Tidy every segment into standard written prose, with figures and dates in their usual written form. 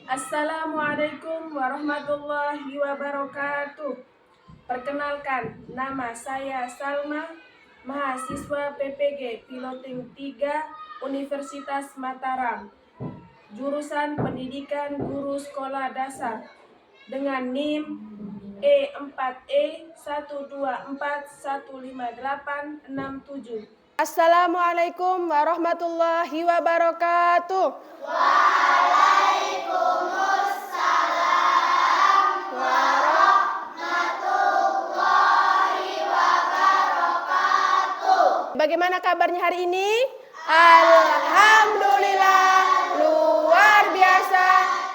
Assalamualaikum warahmatullahi wabarakatuh. Perkenalkan, nama saya Salma, mahasiswa PPG Piloting 3 Universitas Mataram, jurusan Pendidikan Guru Sekolah Dasar, dengan NIM E4E1241587. Assalamualaikum warahmatullahi wabarakatuh. Bagaimana kabarnya hari ini? Alhamdulillah, luar biasa.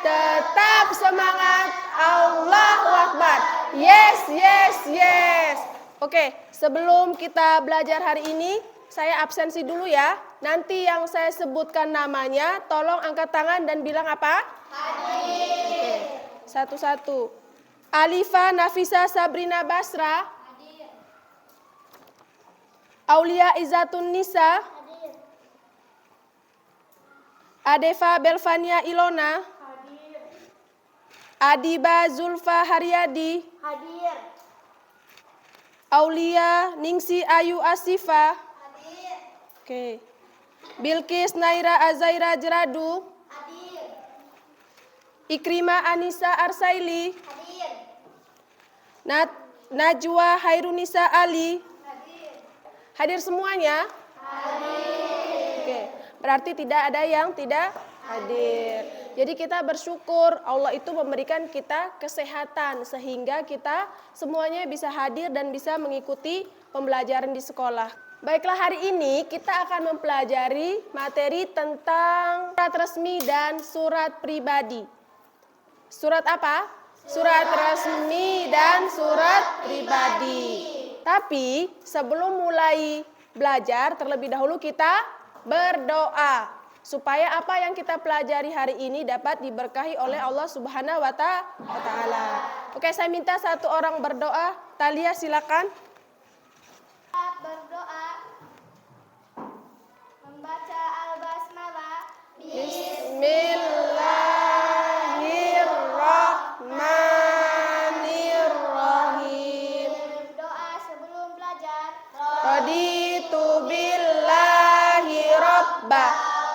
Tetap semangat. Allahu Akbar. Yes, yes, yes. Oke, sebelum kita belajar hari ini, saya absensi dulu ya. Nanti yang saya sebutkan namanya, tolong angkat tangan dan bilang apa? Hadir. Oke, satu-satu. Alifa Nafisa Sabrina Basra. Hadir. Aulia Izatun Nisa. Hadir. Adefa Belvania Ilona. Hadir. Adiba Zulfa Haryadi. Hadir. Aulia Ningsi Ayu Asifa. Hadir. Oke. Bilkis Naira Azaira Jeradu. Hadir. Ikrima Anissa Arsaili. Hadir. Najwa Hairunisa Ali. Hadir. Hadir semuanya? Hadir. Oke, berarti tidak ada yang tidak hadir. Jadi kita bersyukur Allah itu memberikan kita kesehatan sehingga kita semuanya bisa hadir dan bisa mengikuti pembelajaran di sekolah. Baiklah, hari ini kita akan mempelajari materi tentang surat resmi dan surat pribadi. Surat apa? Surat resmi dan surat pribadi. Tapi sebelum mulai belajar, terlebih dahulu kita berdoa supaya apa yang kita pelajari hari ini dapat diberkahi oleh Allah Subhanahu wa Ta'ala. Oke, saya minta satu orang berdoa. Talia, silakan. Berdoa membaca al-basmalah. Bismillahirrahmanirrahim. Berdoa sebelum belajar. Raditu billahi rabba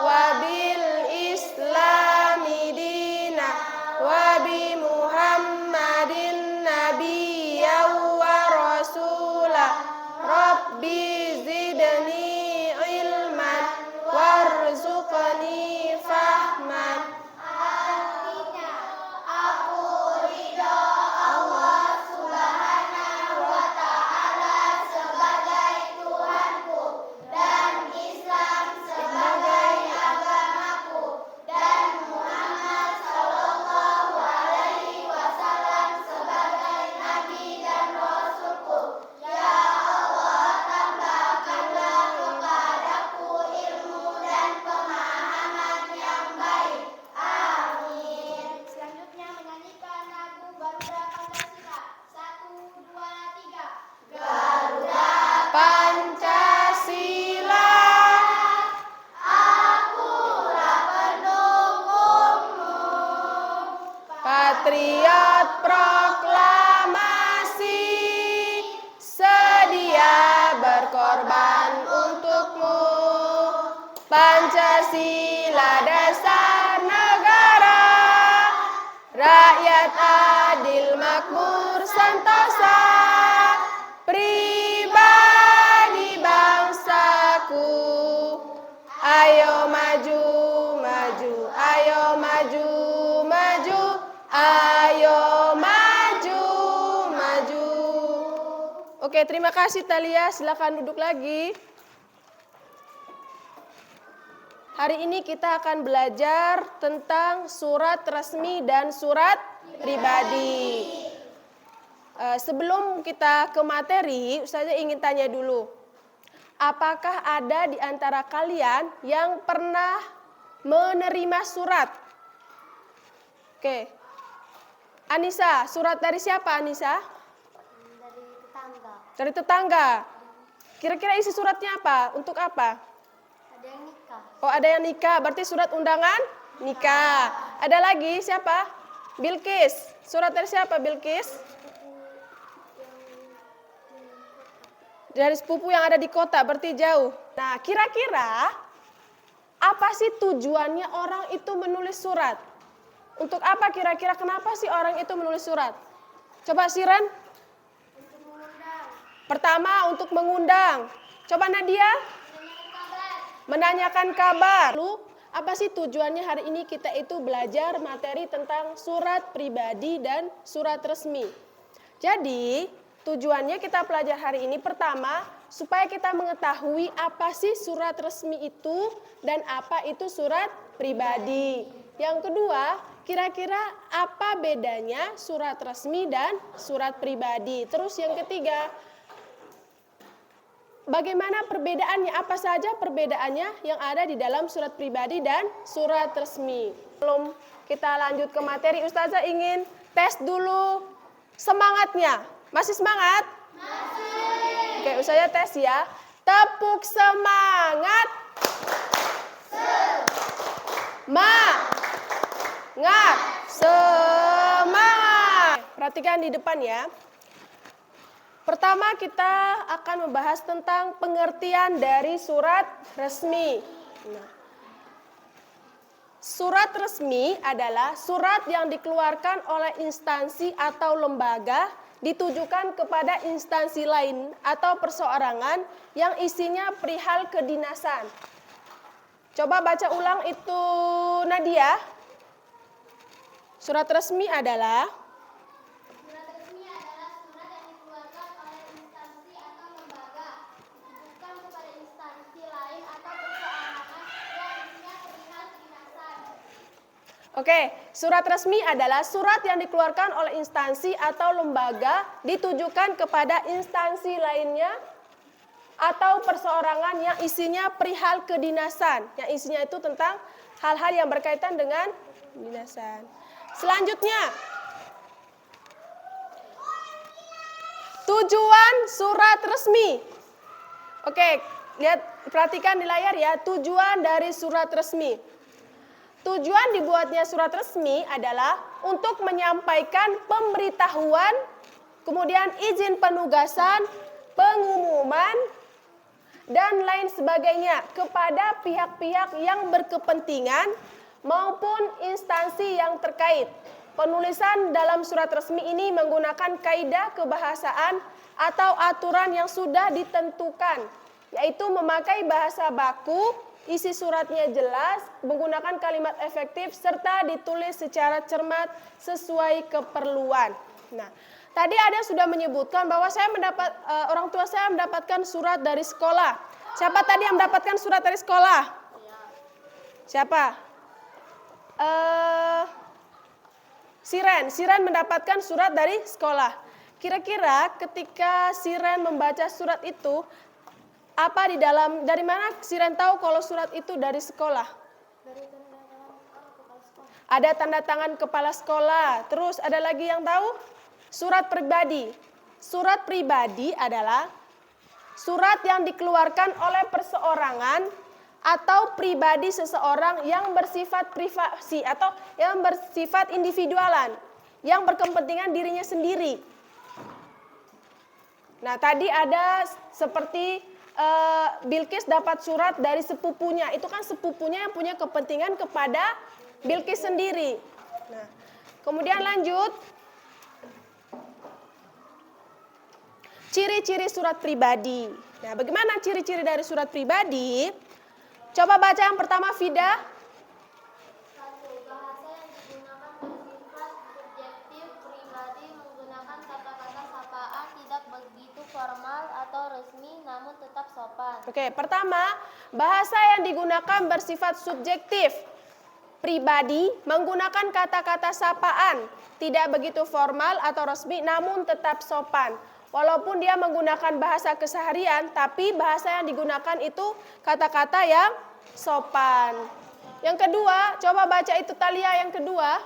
wa bil islami dina wa bi muhammadin nabiyya wa rasula. Rabbi zidni ilman warzuqni fahman. Artinya, aku ridho Allah Subhanahu wa Ta'ala sebagai Tuhanku dan Islam sebagai agamaku dan Muhammad sallallahu alaihi wasallam sebagai nabi dan rasulku. Ya Allah, tambahkanlah kepadaku ilmu dan pemahaman yang baik. Amin. Selanjutnya menyanyikan lagu Garuda Pancasila. 1, 2, 3. Garuda Pancasila, akulah pendukungmu. patriot proklamasi, sedia berkorban untukmu. Pancasila dasar negara, rakyat adil makmur sentosa, pribadi bangsaku. Ayo maju, maju, ayo maju, maju, ayo maju, maju. Oke, terima kasih Talia. Silakan duduk lagi. Hari ini kita akan belajar tentang surat resmi dan surat pribadi. Sebelum kita ke materi, Ustazah ingin tanya dulu. Apakah ada di antara kalian yang pernah menerima surat? Oke. Anissa, surat dari siapa Anissa? Dari tetangga. Dari tetangga. Kira-kira isi suratnya apa? Untuk apa? Ada yang nikah. Oh, ada yang nikah, berarti surat undangan nikah. Ada lagi siapa? Bilqis. Surat dari siapa Bilqis? Dari sepupu yang ada di kota, berarti jauh. Nah, kira-kira apa sih tujuannya orang itu menulis surat? Untuk apa kira-kira, kenapa sih orang itu menulis surat? Coba Siren. Pertama untuk mengundang. Coba Nadia. Menanyakan kabar. Lalu apa sih tujuannya hari ini kita itu belajar materi tentang surat pribadi dan surat resmi. Jadi tujuannya kita belajar hari ini pertama supaya kita mengetahui apa sih surat resmi itu dan apa itu surat pribadi. Yang kedua, kira-kira apa bedanya surat resmi dan surat pribadi. Terus yang ketiga, bagaimana perbedaannya, apa saja perbedaannya yang ada di dalam surat pribadi dan surat resmi. Sebelum kita lanjut ke materi, Ustazah ingin tes dulu semangatnya. Masih semangat? Masih. Oke, Ustazah tes ya. Tepuk semangat. Semangat. Perhatikan di depan ya. Pertama kita akan membahas tentang pengertian dari surat resmi. Nah, surat resmi adalah surat yang dikeluarkan oleh instansi atau lembaga ditujukan kepada instansi lain atau perseorangan yang isinya perihal kedinasan. Coba baca ulang itu Nadia. Surat resmi adalah surat yang dikeluarkan oleh instansi atau lembaga ditujukan kepada instansi lain atau perseorangan yang isinya perihal kedinasan. Oke, surat resmi adalah surat yang dikeluarkan oleh instansi atau lembaga ditujukan kepada instansi lainnya atau perseorangan yang isinya perihal kedinasan. Yang isinya itu tentang hal-hal yang berkaitan dengan kedinasan. Selanjutnya, tujuan surat resmi. Oke, lihat, perhatikan di layar ya, tujuan dari surat resmi. Tujuan dibuatnya surat resmi adalah untuk menyampaikan pemberitahuan, kemudian izin penugasan, pengumuman, dan lain sebagainya kepada pihak-pihak yang berkepentingan maupun instansi yang terkait. Penulisan dalam surat resmi ini menggunakan kaidah kebahasaan atau aturan yang sudah ditentukan, yaitu memakai bahasa baku, isi suratnya jelas, menggunakan kalimat efektif, serta ditulis secara cermat sesuai keperluan. Nah, tadi ada sudah menyebutkan bahwa orang tua saya mendapatkan surat dari sekolah. Siapa tadi yang mendapatkan surat dari sekolah? Siapa? Siren mendapatkan surat dari sekolah. Kira-kira ketika Siren membaca surat itu, apa dari mana Siren tahu kalau surat itu dari sekolah? Ada tanda tangan kepala sekolah. Terus ada lagi yang tahu? Surat pribadi. Surat pribadi adalah surat yang dikeluarkan oleh perseorangan atau pribadi seseorang yang bersifat privasi atau yang bersifat individualan, yang berkepentingan dirinya sendiri. Nah, tadi ada seperti Bilqis dapat surat dari sepupunya. Itu kan sepupunya yang punya kepentingan kepada Bilqis sendiri. Nah, kemudian lanjut. Ciri-ciri surat pribadi. Nah, bagaimana ciri-ciri dari surat pribadi? Coba baca yang pertama, Fida. Bahasa yang digunakan bersifat subjektif, pribadi, menggunakan kata-kata sapaan, tidak begitu formal atau resmi, namun tetap sopan. Oke, pertama, bahasa yang digunakan bersifat subjektif, pribadi, menggunakan kata-kata sapaan, tidak begitu formal atau resmi, namun tetap sopan. Walaupun dia menggunakan bahasa keseharian, tapi bahasa yang digunakan itu kata-kata yang sopan. Yang kedua, coba baca itu Talia yang kedua.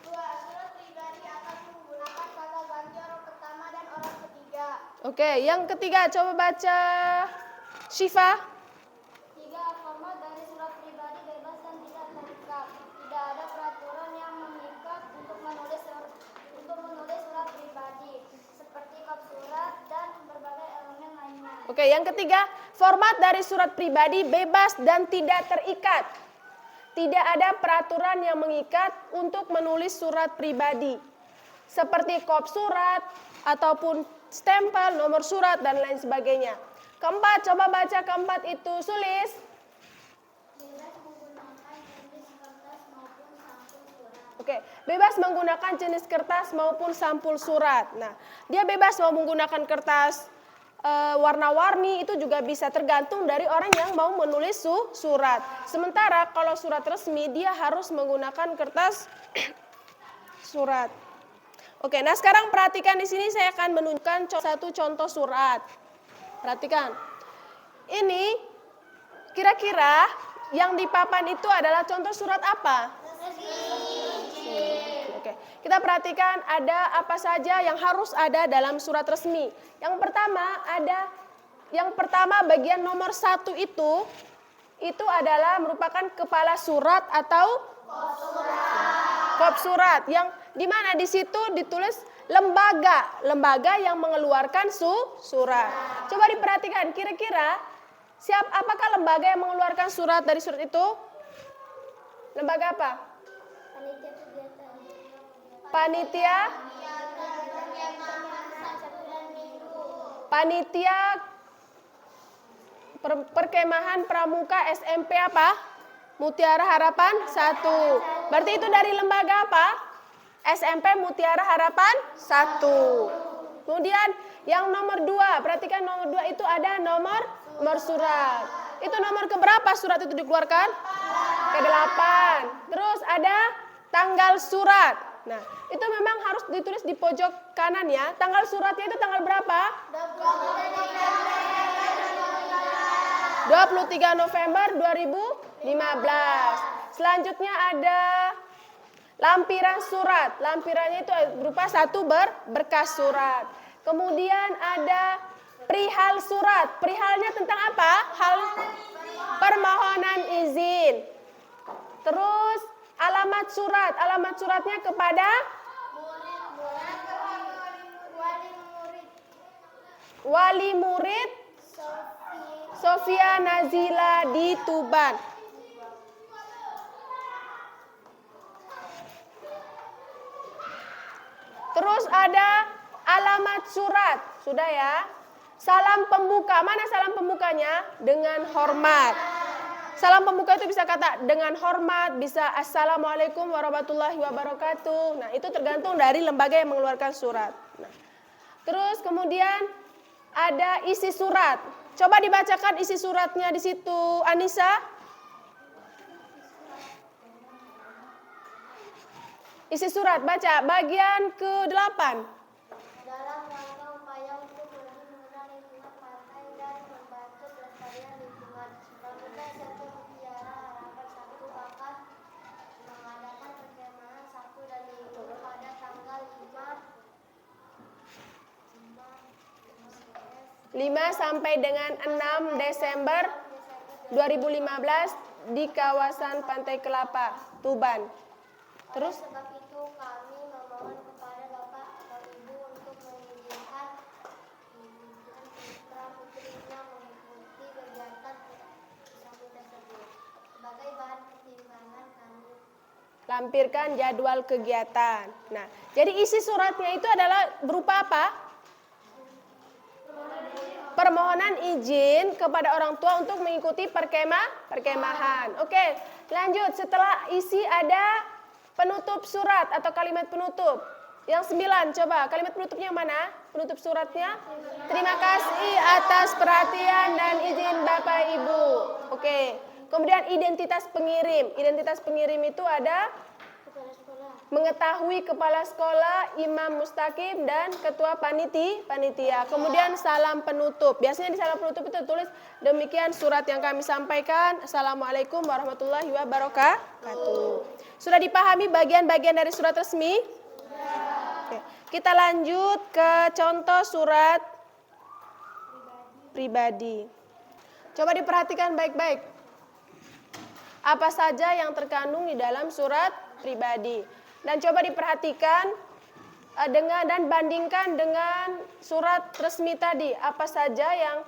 Surat pribadi akan menggunakan kata ganti orang pertama dan orang ketiga. Oke, yang ketiga coba baca Syifa. 3. Format dari surat pribadi bebas dan tidak terikat. Tidak ada peraturan Oke, yang ketiga, format dari surat pribadi bebas dan tidak terikat. Tidak ada peraturan yang mengikat untuk menulis surat pribadi. Seperti kop surat, ataupun stempel, nomor surat, dan lain sebagainya. Keempat, coba baca keempat itu, Sulis. Oke, bebas menggunakan jenis kertas maupun sampul surat. Nah, dia bebas mau menggunakan kertas warna-warni, itu juga bisa tergantung dari orang yang mau menulis surat. Sementara kalau surat resmi dia harus menggunakan kertas surat. Oke, nah sekarang perhatikan di sini saya akan menunjukkan satu contoh surat. Perhatikan. Ini kira-kira yang di papan itu adalah contoh surat apa? Oke, kita perhatikan ada apa saja yang harus ada dalam surat resmi. Yang pertama bagian nomor 1 itu adalah merupakan kepala surat atau kop surat. Yang dimana di situ ditulis lembaga yang mengeluarkan surat. Coba diperhatikan kira-kira apakah lembaga yang mengeluarkan surat dari surat itu? Lembaga apa? Panitia perkemahan pramuka SMP apa? Mutiara Harapan 1. Berarti itu dari lembaga apa? SMP Mutiara Harapan 1. Kemudian yang nomor 2, perhatikan nomor 2 itu ada nomor surat. Itu nomor keberapa surat itu dikeluarkan? Ke-8. Terus ada tanggal surat. Nah, itu memang harus ditulis di pojok kanan ya. Tanggal suratnya itu tanggal berapa? 23 November 2015. Selanjutnya ada lampiran surat. Lampirannya itu berupa satu berkas surat. Kemudian ada perihal surat. Perihalnya tentang apa? Hal permohonan izin. Terus alamat surat. Alamat suratnya kepada wali murid Sofia Nazila di Tuban. Terus ada alamat surat. Sudah ya. Salam pembuka. Mana salam pembukanya? Dengan hormat. Salam pembuka itu bisa kata dengan hormat, bisa assalamualaikum warahmatullahi wabarakatuh. Nah, itu tergantung dari lembaga yang mengeluarkan surat. Nah, terus kemudian ada isi surat. Coba dibacakan isi suratnya di situ, Anissa. Isi surat, baca bagian ke-8. Dalam rangka upaya untuk lebih mengenal lingkungan pantai dan membantu pelestarian lingkungan, Pramuka SMP Mutiara Harapan 1 akan mengadakan perkemahan Sabtu dan Minggu pada tanggal 5 sampai dengan 6 Desember 2015 di kawasan Pantai Kelapa, Tuban. Terus? Sebab itu kami memohon kepada Bapak atau Ibu untuk mengizinkan putra putrinya mengikuti kegiatan Sabtu tersebut. Sebagai bahan pertimbangan kami Lampirkan jadwal kegiatan. Nah, jadi isi suratnya itu adalah berupa apa? Permohonan izin kepada orang tua untuk mengikuti perkemahan. Oke, lanjut. Setelah isi ada penutup surat atau kalimat penutup. Yang 9, coba kalimat penutupnya yang mana? Penutup suratnya. Terima kasih atas perhatian dan izin Bapak Ibu. Oke. Kemudian identitas pengirim. Identitas pengirim itu ada mengetahui kepala sekolah, imam mustaqim, dan ketua panitia. Kemudian salam penutup. Biasanya di salam penutup itu tulis demikian surat yang kami sampaikan. Assalamualaikum warahmatullahi wabarakatuh. Sudah dipahami bagian-bagian dari surat resmi? Oke. Kita lanjut ke contoh surat pribadi. Coba diperhatikan baik-baik. Apa saja yang terkandung di dalam surat pribadi. Dan coba diperhatikan dan bandingkan dengan surat resmi tadi. Apa saja yang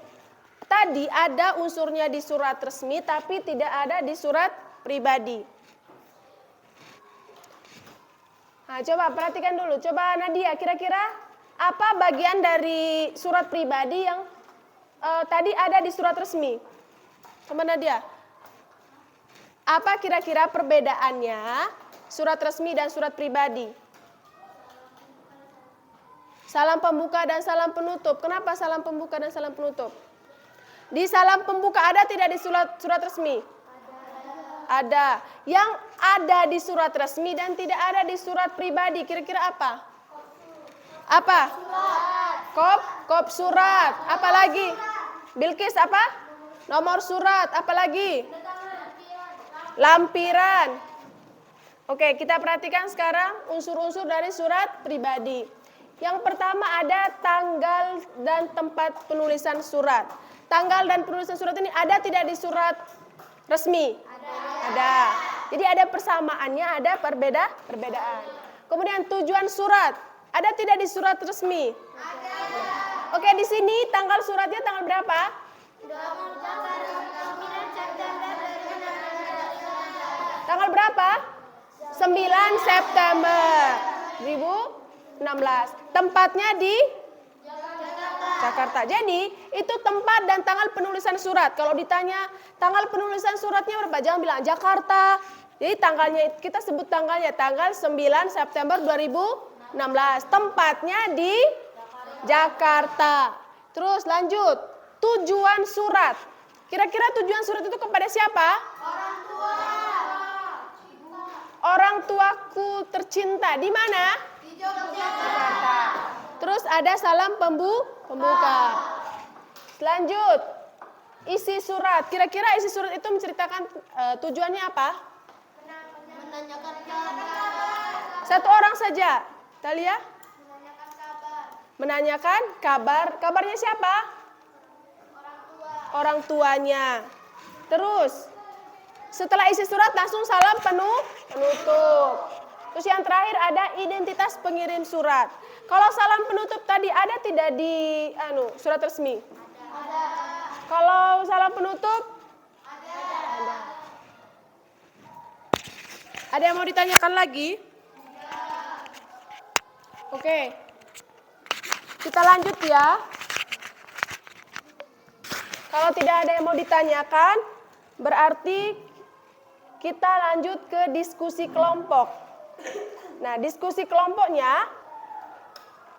tadi ada unsurnya di surat resmi tapi tidak ada di surat pribadi. Nah, coba perhatikan dulu. Coba Nadia, kira-kira apa bagian dari surat pribadi yang tadi ada di surat resmi? Coba Nadia. Apa kira-kira perbedaannya surat resmi dan surat pribadi? Salam pembuka dan salam penutup. Kenapa salam pembuka dan salam penutup? Di salam pembuka ada tidak di surat resmi? Ada. Yang ada di surat resmi dan tidak ada di surat pribadi. Kira-kira apa? Apa? Kop surat. Apa lagi? Bilqis apa? Nomor surat. Apa lagi? Lampiran. Oke, kita perhatikan sekarang unsur-unsur dari surat pribadi. Yang pertama ada tanggal dan tempat penulisan surat. Tanggal dan penulisan surat ini ada tidak di surat resmi? Ada. Jadi ada persamaannya, ada perbedaan. Kemudian tujuan surat, ada tidak di surat resmi? Ada. Oke, di sini tanggal suratnya tanggal berapa? 9 Tanggal berapa? 9 September 2016. Tempatnya di Jakarta. Jadi itu tempat dan tanggal penulisan surat. Kalau ditanya tanggal penulisan suratnya berapa? Jangan bilang Jakarta. Jadi tanggalnya kita sebut tanggalnya tanggal 9 September 2016. Tempatnya di Jakarta. Terus lanjut. Tujuan surat. Kira-kira tujuan surat itu kepada siapa? Orang tua. Orang tuaku tercinta. Di mana? Di Jakarta. Terus ada salam pembuka. Lanjut. Isi surat. Kira-kira isi surat itu menceritakan tujuannya apa? Menanyakan kabar. Satu orang saja. Talia? Menanyakan kabar. Menanyakan kabar. Kabarnya siapa? Orang tua. Orang tuanya. Terus setelah isi surat langsung salam penutup. Terus yang terakhir ada identitas pengirim surat. Kalau salam penutup tadi ada tidak di surat resmi? Ada. Kalau salam penutup? Ada. Ada yang mau ditanyakan lagi? Oke. Kita lanjut ya. Kalau tidak ada yang mau ditanyakan, berarti kita lanjut ke diskusi kelompok. Nah, diskusi kelompoknya,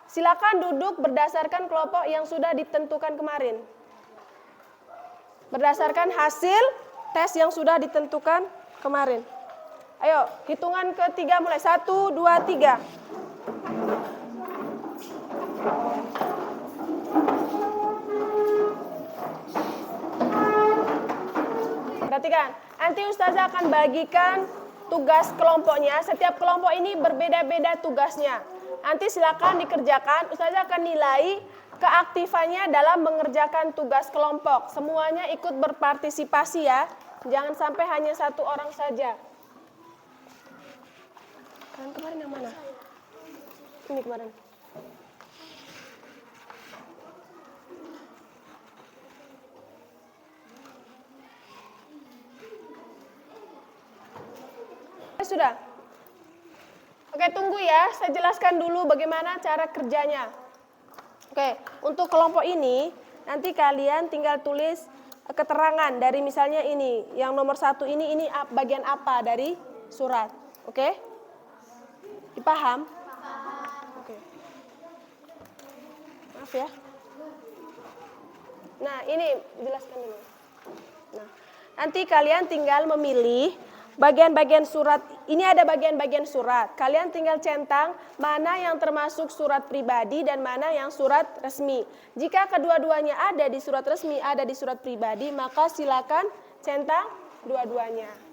silakan duduk berdasarkan kelompok yang sudah ditentukan kemarin. Berdasarkan hasil tes yang sudah ditentukan kemarin. Ayo, hitungan ketiga mulai. 1, 2, 3. Perhatikan, nanti Ustazah akan bagikan tugas kelompoknya. Setiap kelompok ini berbeda-beda tugasnya. Nanti silakan dikerjakan. Ustazah akan nilai keaktifannya dalam mengerjakan tugas kelompok. Semuanya ikut berpartisipasi ya. Jangan sampai hanya satu orang saja. Kemarin yang mana? Ini kemarin. Sudah? Oke, tunggu ya. Saya jelaskan dulu bagaimana cara kerjanya. Oke, untuk kelompok ini, nanti kalian tinggal tulis keterangan dari misalnya ini. Yang nomor 1 ini bagian apa dari surat. Oke? Dipaham? Oke. Maaf ya. Nah, ini jelaskan dulu. Nah, nanti kalian tinggal memilih bagian-bagian surat. Ini ada bagian-bagian surat. Kalian tinggal centang mana yang termasuk surat pribadi dan mana yang surat resmi. Jika kedua-duanya ada di surat resmi, ada di surat pribadi, maka silakan centang dua-duanya.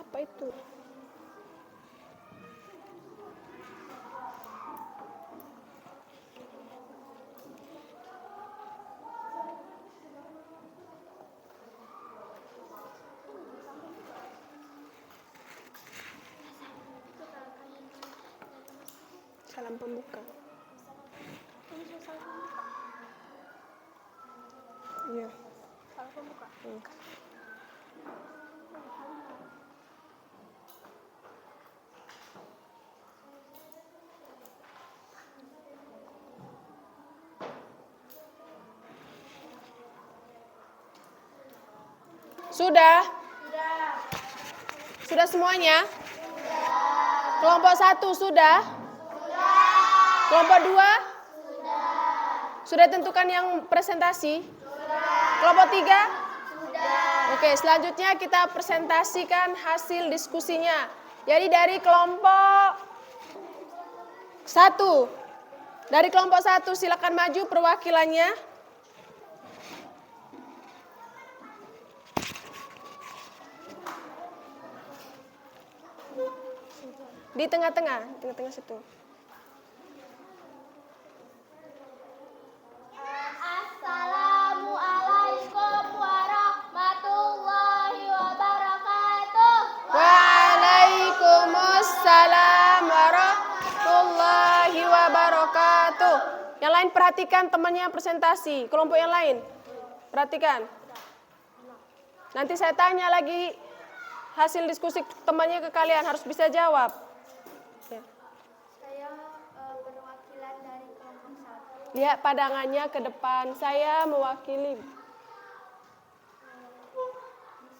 Apa itu? Salam pembuka. Iya. Salam pembuka. Sudah? Sudah semuanya? Kelompok 1 sudah? Kelompok 2? Sudah tentukan yang presentasi? Kelompok 3? Oke, selanjutnya kita presentasikan hasil diskusinya. Jadi dari kelompok 1. Dari kelompok 1 silakan maju perwakilannya. Di tengah-tengah situ. Assalamualaikum warahmatullahi wabarakatuh. Waalaikumsalam warahmatullahi wabarakatuh. Yang lain perhatikan temannya presentasi. Kelompok yang lain perhatikan. Nanti saya tanya lagi hasil diskusi temannya ke kalian, harus bisa jawab. Ya. Saya perwakilan dari kelompok 1. Lihat padangannya ke depan. Saya mewakili. Di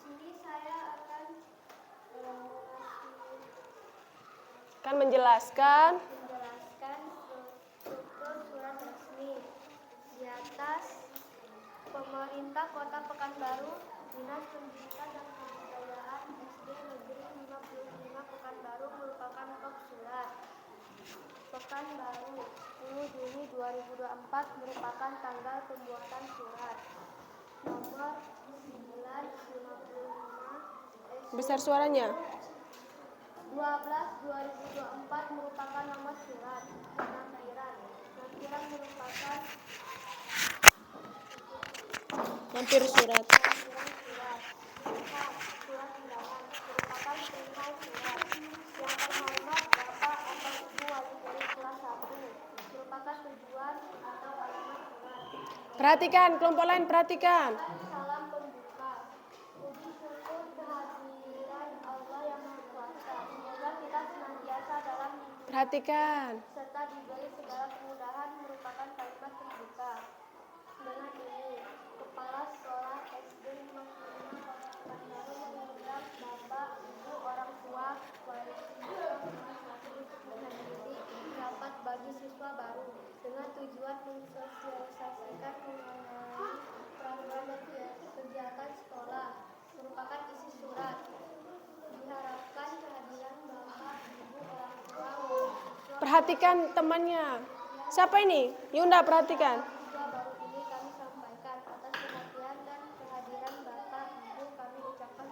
sini saya akan Menjelaskan struktur surat resmi. Di atas, pemerintah Kota Pekanbaru, Dinas Pendidikan dan Kebudayaan SD Negeri 55 Pekanbaru merupakan kop surat. Pekanbaru, 10 Juni 2024 merupakan tanggal pembuatan surat. Nomor 955 besar suaranya. 12/2024 merupakan nomor surat. Lampiran merupakan Lampir surat. lampiran surat. Surat undangan merupakan perihal surat. Yang terhormat Bapak atau Ibu Wali Murid kelas 1 merupakan tujuan atau alamat surat. Perhatikan, kelompok lain perhatikan. Salam pembuka. Puji syukur kehadiran Allah yang Maha Kuasa. Semoga kita senantiasa dalam lindungan Perhatikan. serta diberi segala kemudahan merupakan kalimat pembuka. Dengan ini, Kepala Sekolah SD 55 Kota Pekanbaru mengundang Bapak, Ibu, orang tua, wali siswa, masing-masing untuk menghadiri rapat bagi siswa baru dengan tujuan mensosialisasikan mengenai peraturan dan kegiatan sekolah merupakan isi surat. Diharapkan kehadiran Bapak, Ibu, orang tua, wali siswa, Perhatikan temannya. Siapa ini? Yunda, perhatikan. siswa baru ini kami sampaikan atas perhatian dan kehadiran Bapak, Ibu kami ucapkan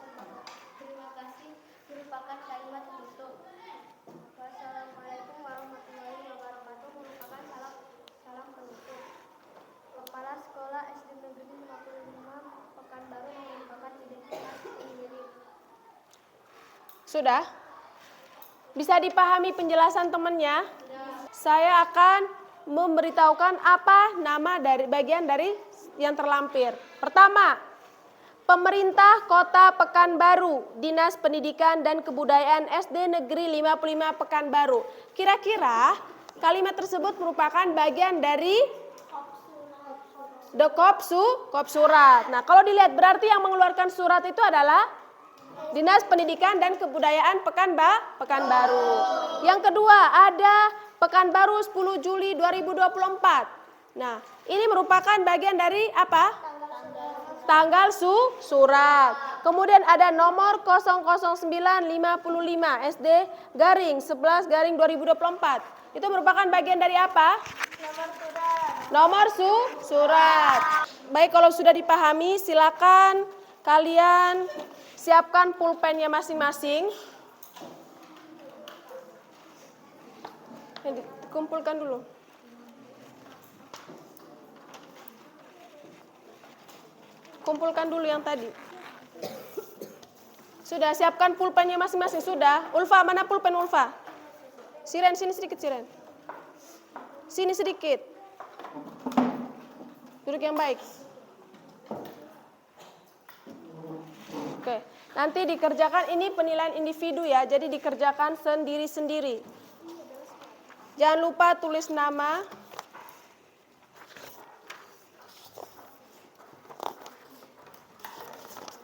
terima kasih merupakan kalimat penutup. Wassalamualaikum warahmatullahi wabarakatuh merupakan salam penutup. Kepala Sekolah SD Negeri 55 Pekanbaru mengungkapkan identitas sendiri. Sudah? Bisa dipahami penjelasan temannya? Saya akan memberitahukan apa nama dari bagian dari yang terlampir. Pertama, Pemerintah Kota Pekanbaru, Dinas Pendidikan dan Kebudayaan SD Negeri 55 Pekanbaru. Kira-kira kalimat tersebut merupakan bagian dari kop surat. Nah, kalau dilihat berarti yang mengeluarkan surat itu adalah Dinas Pendidikan dan Kebudayaan Pekanbaru. Yang kedua ada Pekanbaru 10 Juli 2024. Nah, ini merupakan bagian dari apa? Tanggal surat. Kemudian ada nomor 00955 SD garing 11 garing 2024. Itu merupakan bagian dari apa? Nomor surat. Baik, kalau sudah dipahami silakan kalian siapkan pulpennya masing-masing. Dikumpulkan dulu. Kumpulkan dulu yang tadi. Sudah, siapkan pulpennya masing-masing. Sudah. Ulfa, mana pulpen Ulfa? Siren, sini sedikit Siren. Sini sedikit. Duduk yang baik. Oke, nanti dikerjakan, ini penilaian individu ya, jadi dikerjakan sendiri-sendiri. Jangan lupa tulis nama.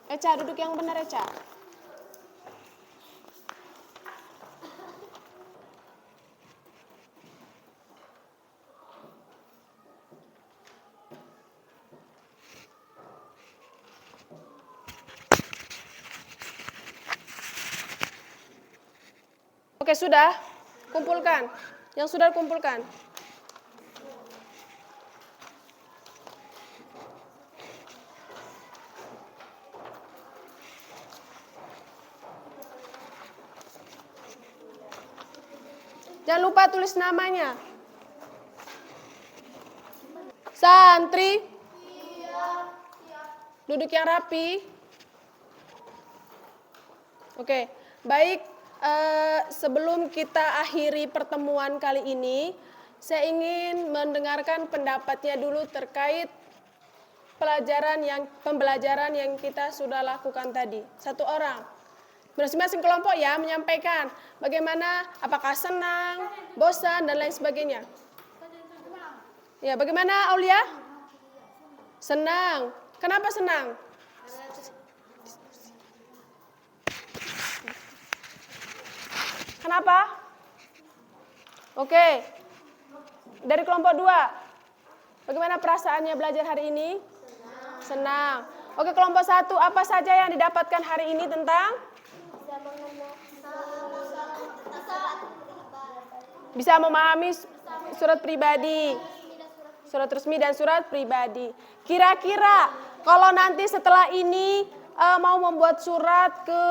Eca, duduk yang benar Eca. Oke, sudah? Kumpulkan. Yang sudah kumpulkan. Jangan lupa tulis namanya. Santri. Duduk yang rapi. Oke, baik. Sebelum kita akhiri pertemuan kali ini, saya ingin mendengarkan pendapatnya dulu terkait pembelajaran yang kita sudah lakukan tadi. Satu orang, masing-masing kelompok ya, menyampaikan bagaimana, apakah senang, bosan, dan lain sebagainya. Ya, bagaimana Aulia? Senang. Kenapa senang? Kenapa? Oke. Dari kelompok 2. Bagaimana perasaannya belajar hari ini? Senang. Oke, kelompok 1, apa saja yang didapatkan hari ini tentang? Bisa memahami surat pribadi. Surat resmi dan surat pribadi. Kira-kira kalau nanti setelah ini mau membuat surat ke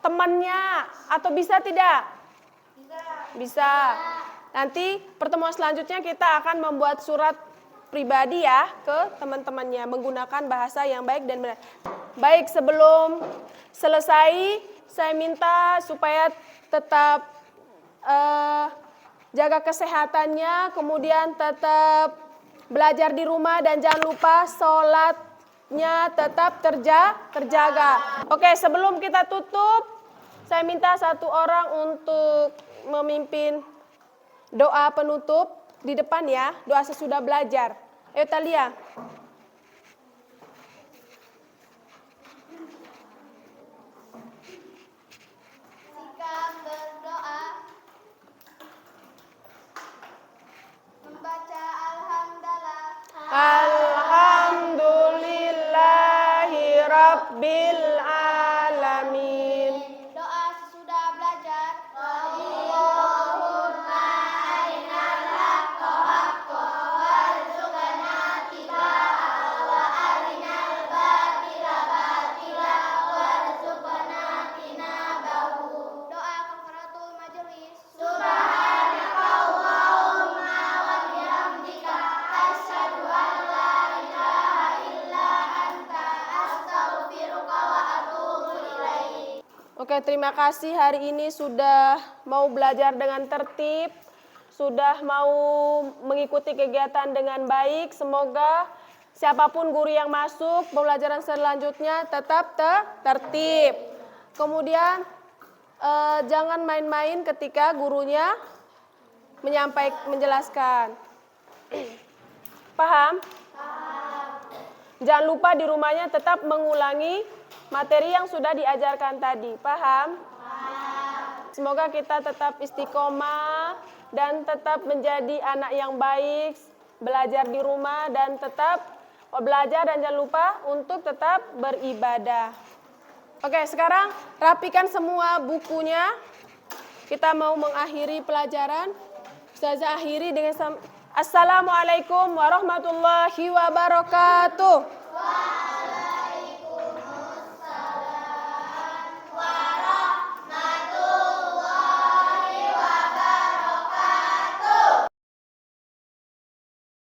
temannya, atau bisa tidak? Bisa. Nanti pertemuan selanjutnya kita akan membuat surat pribadi ya ke teman-temannya menggunakan bahasa yang baik dan benar. Baik, sebelum selesai saya minta supaya tetap jaga kesehatannya, kemudian tetap belajar di rumah dan jangan lupa sholatnya tetap terjaga. Oke, sebelum kita tutup, saya minta satu orang untuk memimpin doa penutup di depan ya, doa sesudah belajar. Ayo Talia. Sikap berdoa. Membaca alhamdulillah. Alhamdulillahi Rabbil Alamin. Doa sesudah belajar. Doa kafaratul majelis. Oke, terima kasih hari ini sudah mau belajar dengan tertib, sudah mau mengikuti kegiatan dengan baik. Semoga siapapun guru yang masuk, pembelajaran selanjutnya tetap tertib. Kemudian jangan main-main ketika gurunya menjelaskan. Paham? Jangan lupa di rumahnya tetap mengulangi materi yang sudah diajarkan tadi. Paham? Semoga kita tetap istiqomah dan tetap menjadi anak yang baik, belajar di rumah dan tetap belajar dan jangan lupa untuk tetap beribadah. Oke, sekarang rapikan semua bukunya. Kita mau mengakhiri pelajaran. Ustazah akhiri dengan Assalamualaikum warahmatullahi wabarakatuh.